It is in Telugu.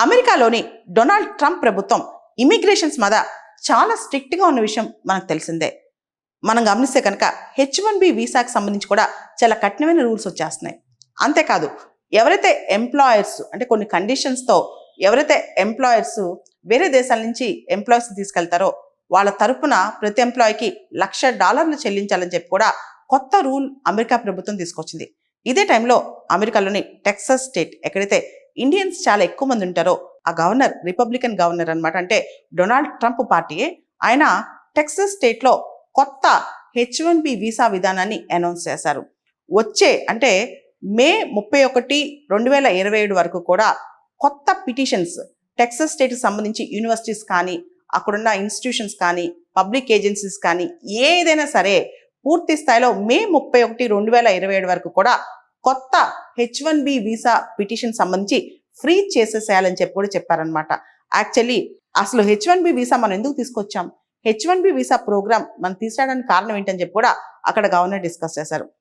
అమెరికాలోని డొనాల్డ్ ట్రంప్ ప్రభుత్వం ఇమిగ్రేషన్స్ మీద చాలా స్ట్రిక్ట్గా ఉన్న విషయం మనకు తెలిసిందే. మనం గమనిస్తే కనుక H1B వీసాకి సంబంధించి కూడా చాలా కఠినమైన రూల్స్ వచ్చేస్తున్నాయి. అంతేకాదు, ఎవరైతే ఎంప్లాయర్స్ అంటే కొన్ని కండిషన్స్తో ఎవరైతే ఎంప్లాయర్స్ వేరే దేశాల నుంచి ఎంప్లాయీస్ తీసుకెళ్తారో వాళ్ళ తరపున ప్రతి ఎంప్లాయీకి $1,00,000 చెల్లించాలని చెప్పి కూడా కొత్త రూల్ అమెరికా ప్రభుత్వం తీసుకొచ్చింది. ఇదే టైంలో అమెరికాలోని టెక్సస్ స్టేట్, ఎక్కడైతే ఇండియన్స్ చాలా ఎక్కువ మంది ఉంటారో ఆ గవర్నర్ రిపబ్లికన్ గవర్నర్ అనమాట, అంటే డొనాల్డ్ ట్రంప్ పార్టీయే, ఆయన టెక్సస్ స్టేట్లో కొత్త H1B వీసా విధానాన్ని అనౌన్స్ చేశారు. వచ్చే అంటే మే 31, 2027 వరకు కూడా కొత్త పిటిషన్స్ టెక్సస్ స్టేట్కి సంబంధించి యూనివర్సిటీస్ కానీ, అక్కడున్న ఇన్స్టిట్యూషన్స్ కానీ, పబ్లిక్ ఏజెన్సీస్ కానీ ఏదైనా సరే పూర్తి స్థాయిలో మే 31, 2027 వరకు కూడా కొత్త H1B వీసా పిటిషన్ సంబంధించి ఫ్రీ చేసేసేయాలని చెప్పి కూడా చెప్పారనమాట. యాక్చువల్లీ అసలు H1B వీసా మనం ఎందుకు తీసుకొచ్చాం, H1B వీసా ప్రోగ్రామ్ మనం తీసుకురావడానికి కారణం ఏంటని చెప్పి కూడా అక్కడ గవర్నర్ డిస్కస్ చేశారు.